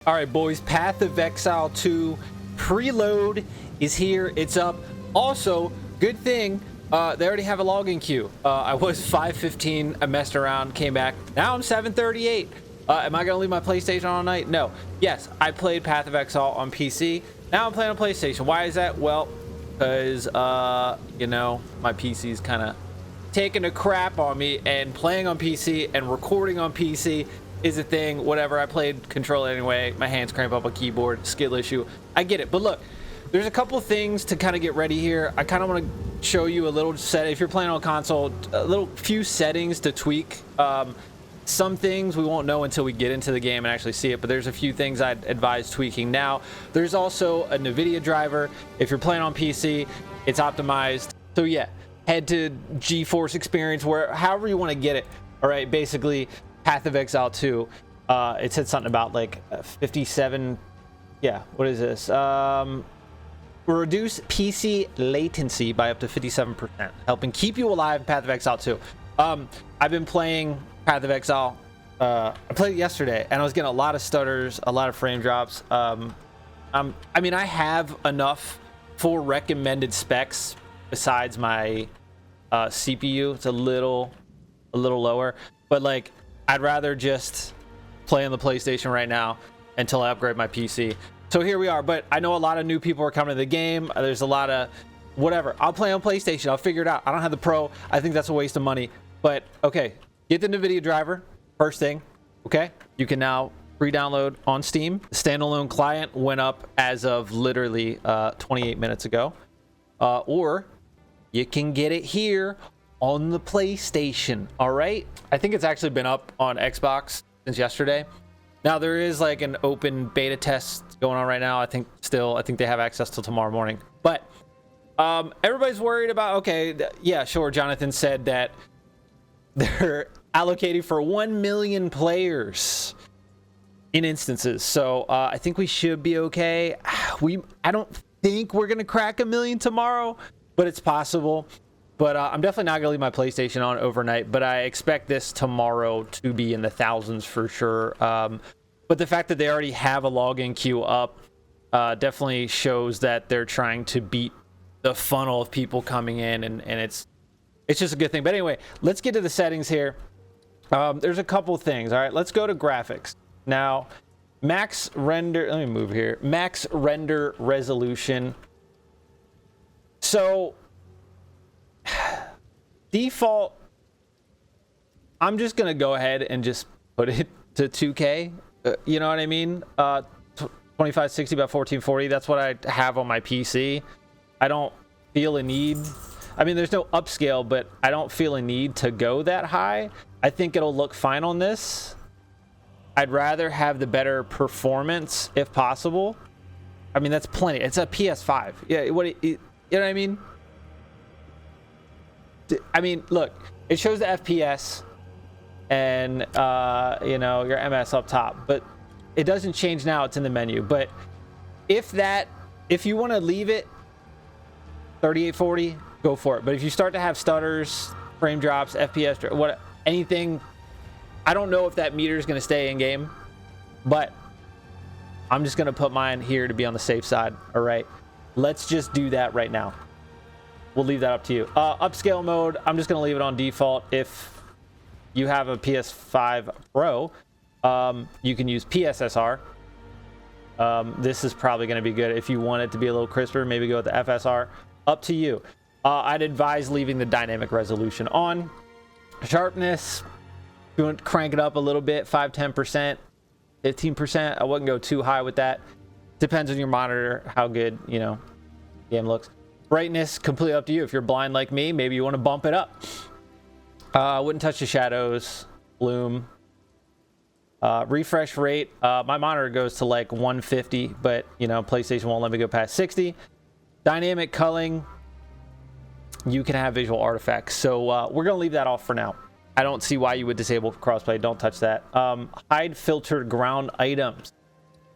All right, boys, Path of Exile 2 Preload is here. It's up. Also, good thing, they already have a login queue. I was 5:15. I messed around, came back. Now I'm 7:38. Am I going to leave my PlayStation all night? No. Yes, I played Path of Exile on PC. Now I'm playing on PlayStation. Why is that? Well, because, you know, my PC's kind of taking a crap on me, and playing on PC and recording on PC is a thing. Whatever, I played controller anyway. My hands cramp up a keyboard, skill issue. I get it. But look, there's a couple things to kind of get ready here. I kind of want to show you a little set. If you're playing on console, a little few settings to tweak. Some things we won't know until we get into the game and actually see it, but there's a few things I'd advise tweaking. Now, there's also a Nvidia driver. If you're playing on PC, it's optimized. So yeah, head to GeForce Experience, where however you want to get it. All right, basically Path of Exile 2, it said something about like 57, yeah, what is this? Reduce PC latency by up to 57%, helping keep you alive in Path of Exile 2. I've been playing Path of Exile. I played it yesterday, and I was getting a lot of stutters, a lot of frame drops. I mean, I have enough for recommended specs besides my CPU. It's a little lower, but like, I'd rather just play on the PlayStation right now until I upgrade my PC. So here we are, but I know a lot of new people are coming to the game. There's a lot of whatever. I'll play on PlayStation. I'll figure it out. I don't have the Pro. I think that's a waste of money. But okay, get the Nvidia driver first thing. Okay, you can now pre-download on Steam. The standalone client went up as of literally 28 minutes ago, or you can get it here on the PlayStation. All right, I think it's actually been up on Xbox since yesterday. Now there is like an open beta test going on right now. I think they have access till tomorrow morning. But everybody's worried about, okay, yeah, sure, Jonathan said that they're allocating for 1 million players in instances. So I think we should be okay. I don't think we're gonna crack 1 million tomorrow, but it's possible. But I'm definitely not going to leave my PlayStation on overnight, but I expect this tomorrow to be in the thousands for sure. But the fact that they already have a login queue up definitely shows that they're trying to beat the funnel of people coming in, and it's just a good thing. But anyway, let's get to the settings here. There's a couple things. All right, let's go to graphics. Now, max render, let me move here. Max render resolution. So default, I'm just gonna go ahead and just put it to 2K. You know what I mean? 2560 by 1440. That's what I have on my PC. I don't feel a need. I mean, there's no upscale, but I don't feel a need to go that high. I think it'll look fine on this. I'd rather have the better performance if possible. I mean, that's plenty. It's a PS5. Yeah, you know what I mean? I mean, look, it shows the FPS and, you know, your MS up top, but it doesn't change now. It's in the menu. But if you want to leave it 3840, go for it. But if you start to have stutters, frame drops, FPS, anything, I don't know if that meter is going to stay in game, but I'm just going to put mine here to be on the safe side. All right, let's just do that right now. We'll leave that up to you. Upscale mode, I'm just going to leave it on default. If you have a PS5 Pro, you can use PSSR. This is probably going to be good. If you want it to be a little crisper, maybe go with the FSR. Up to you. I'd advise leaving the dynamic resolution on. Sharpness, if you want to crank it up a little bit, 5-10%, 15%. I wouldn't go too high with that. Depends on your monitor, how good, you know, the game looks. Brightness, completely up to you. If you're blind like me, maybe you want to bump it up. Wouldn't touch the shadows. Bloom. Refresh rate. My monitor goes to like 150, but you know, PlayStation won't let me go past 60. Dynamic culling. You can have visual artifacts. So we're going to leave that off for now. I don't see why you would disable crossplay. Don't touch that. Hide filtered ground items.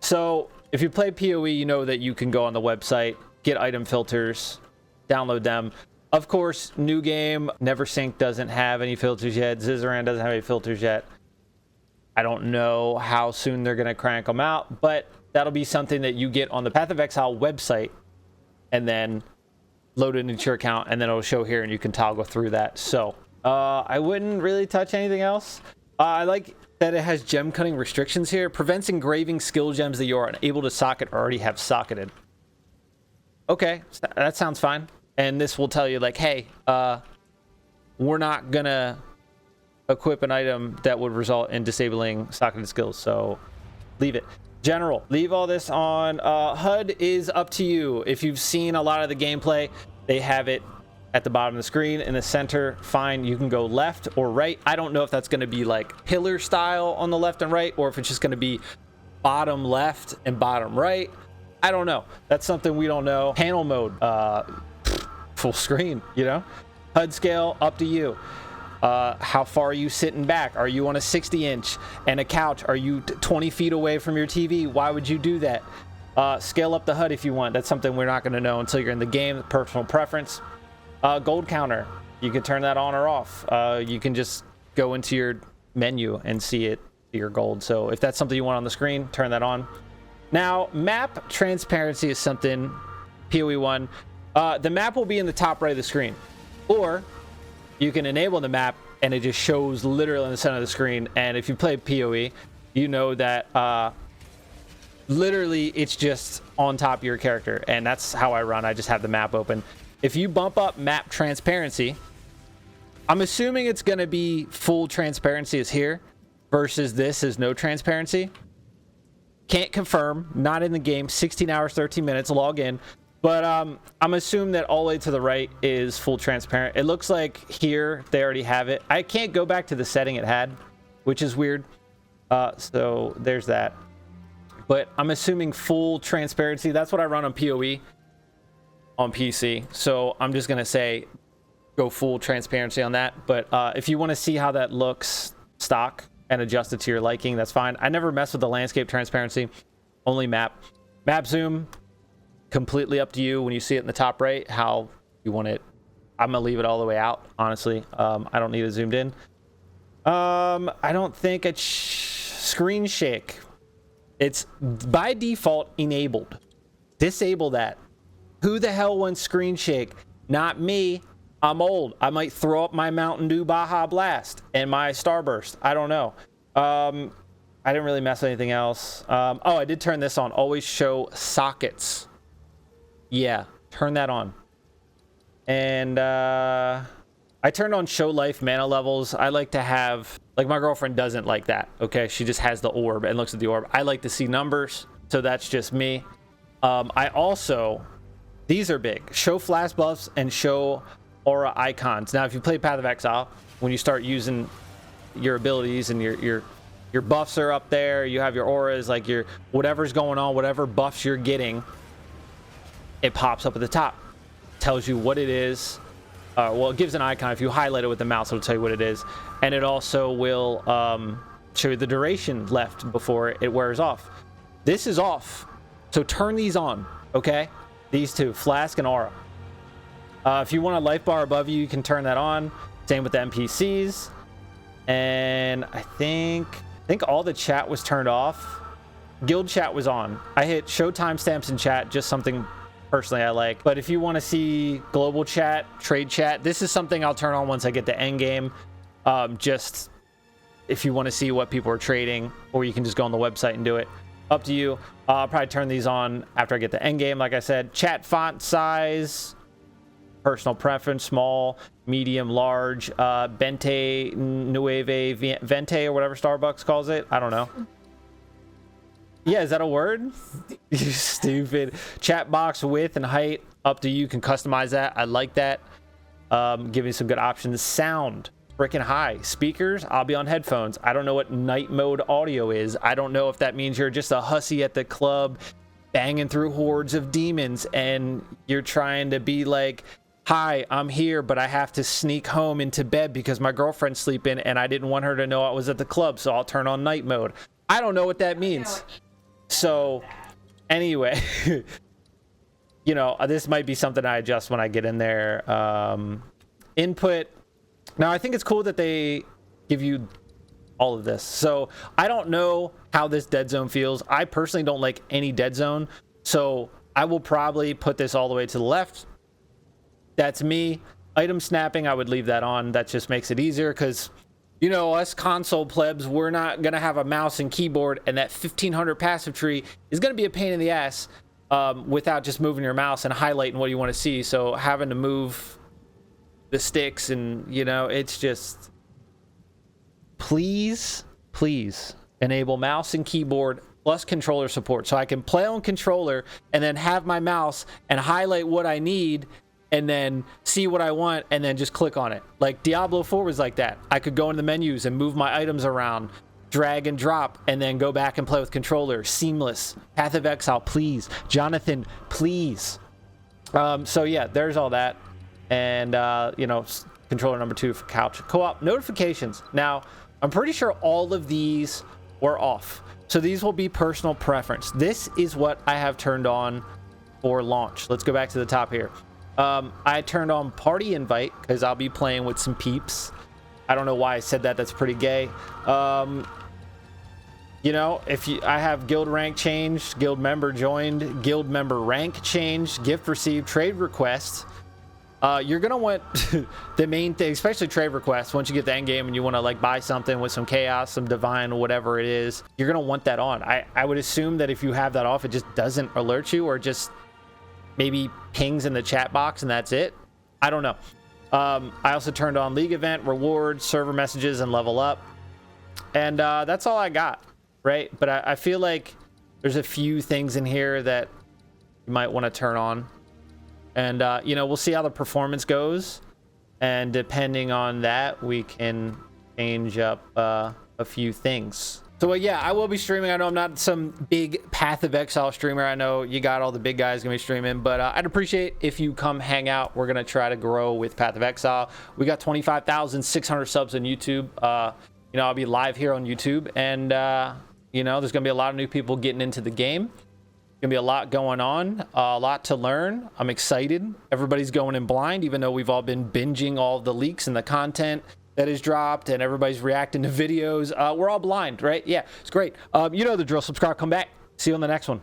So if you play PoE, you know that you can go on the website, get item filters, download them. Of course, new game, NeverSync doesn't have any filters yet. Zizaran doesn't have any filters yet. I don't know how soon they're going to crank them out, but that'll be something that you get on the Path of Exile website and then load it into your account, and then it'll show here and you can toggle through that. So I wouldn't really touch anything else. I like that it has gem cutting restrictions here. Prevents engraving skill gems that you are unable to socket or already have socketed. Okay, that sounds fine. And this will tell you like, hey, we're not gonna equip an item that would result in disabling socketed skills, so leave it. General, leave all this on. HUD is up to you. If you've seen a lot of the gameplay, they have it at the bottom of the screen in the center. Fine, you can go left or right. I don't know if that's going to be like pillar style on the left and right, or if it's just going to be bottom left and bottom right. I don't know. That's something we don't know. Panel mode, full screen, you know. HUD scale, up to you. How far are you sitting back? Are you on a 60-inch and a couch? Are you 20 feet away from your TV? Why would you do that? Scale up the HUD if you want. That's something we're not going to know until you're in the game. Personal preference. Gold counter. You can turn that on or off. You can just go into your menu and see it, your gold. So if that's something you want on the screen, turn that on. Now, map transparency is something, PoE 1. The map will be in the top right of the screen. Or you can enable the map and it just shows literally in the center of the screen. And if you play PoE, you know that literally it's just on top of your character. And that's how I run. I just have the map open. If you bump up map transparency, I'm assuming it's going to be full transparency is here versus this is no transparency. Can't confirm. Not in the game. 16 hours, 13 minutes. Log in. But I'm assuming that all the way to the right is full transparent. It looks like here they already have it. I can't go back to the setting it had, which is weird. So there's that. But I'm assuming full transparency. That's what I run on PoE on PC. So I'm just going to say go full transparency on that. But if you want to see how that looks stock and adjust it to your liking, that's fine. I never mess with the landscape transparency. Only map. Map zoom. Completely up to you when you see it in the top right how you want it. I'm gonna leave it all the way out, honestly. I don't need it zoomed in. I don't think it's screen shake. It's by default enabled. Disable that. Who the hell wants screen shake? Not me. I'm old. I might throw up my Mountain Dew Baja Blast and my Starburst. I don't know. I didn't really mess with anything else. Oh, I did turn this on. Always show sockets. Yeah, turn that on. And I turned on show life mana levels. I like to have, like, my girlfriend doesn't like that. Okay, she just has the orb and looks at the orb. I like to see numbers, so that's just me. I also, these are big. Show flash buffs and show aura icons. Now, if you play Path of Exile, when you start using your abilities and your buffs are up there, you have your auras, like your whatever's going on, whatever buffs you're getting, it pops up at the top, tells you what it is. Well, it gives an icon. If you highlight it with the mouse, it'll tell you what it is. And it also will show you the duration left before it wears off. This is off. So turn these on, okay? These two, Flask and Aura. If you want a life bar above you, you can turn that on. Same with the NPCs. And I think all the chat was turned off. Guild chat was on. I hit show timestamps in chat, just something personally I like. But if you want to see global chat, trade chat, this is something I'll turn on once I get to end game. Just if you want to see what people are trading, or you can just go on the website and do it. Up to you. I'll probably turn these on after I get to end game. Like I said, chat font size, personal preference, small, medium, large, Bente, Nueve, Vente, or whatever Starbucks calls it. I don't know. Yeah, is that a word? You stupid. Chat box width and height, up to you. You can customize that. I like that. Give me some good options. Sound, freaking high. Speakers, I'll be on headphones. I don't know what night mode audio is. I don't know if that means you're just a hussy at the club banging through hordes of demons and you're trying to be like, hi, I'm here, but I have to sneak home into bed because my girlfriend's sleeping and I didn't want her to know I was at the club, so I'll turn on night mode. I don't know what that means. So anyway, you know, this might be something I adjust when I get in there. Input. Now, I think it's cool that they give you all of this. So I don't know how this dead zone feels. I personally don't like any dead zone, so I will probably put this all the way to the left. That's me. Item snapping, I would leave that on. That just makes it easier, because you know, us console plebs, we're not gonna have a mouse and keyboard, and that 1500 passive tree is gonna be a pain in the ass without just moving your mouse and highlighting what you want to see. So having to move the sticks, and you know, it's just, please enable mouse and keyboard plus controller support, so I can play on controller and then have my mouse and highlight what I need and then see what I want and then just click on it. Like Diablo 4 was like that. I could go in the menus and move my items around, drag and drop, and then go back and play with controller. Seamless. Path of Exile, please. Jonathan, please. So yeah, there's all that. And you know, controller number 2 for couch co-op notifications. Now, I'm pretty sure all of these were off, so these will be personal preference. This is what I have turned on for launch. Let's go back to the top here. I turned on party invite because I'll be playing with some peeps. I don't know why I said that. That's pretty gay. You know, I have guild rank changed, guild member joined, guild member rank changed, gift received, trade requests. You're gonna want the main thing, especially trade requests. Once you get the end game and you want to like buy something with some chaos, some divine, whatever it is, you're gonna want that on. I would assume that if you have that off, it just doesn't alert you, or just maybe pings in the chat box and that's it. I don't know. I also turned on league event, rewards, server messages, and level up, and that's all I got, right? But I feel like there's a few things in here that you might want to turn on. And, you know, we'll see how the performance goes. And depending on that, we can change up a few things. So, yeah, I will be streaming. I know I'm not some big Path of Exile streamer. I know you got all the big guys going to be streaming. But I'd appreciate if you come hang out. We're going to try to grow with Path of Exile. We got 25,600 subs on YouTube. You know, I'll be live here on YouTube. And, you know, there's going to be a lot of new people getting into the game. Gonna be a lot going on, a lot to learn. I'm excited. Everybody's going in blind, even though we've all been binging all the leaks and the content that is dropped, and everybody's reacting to videos. We're all blind, right? Yeah, it's great. You know the drill. Subscribe, come back. See you on the next one.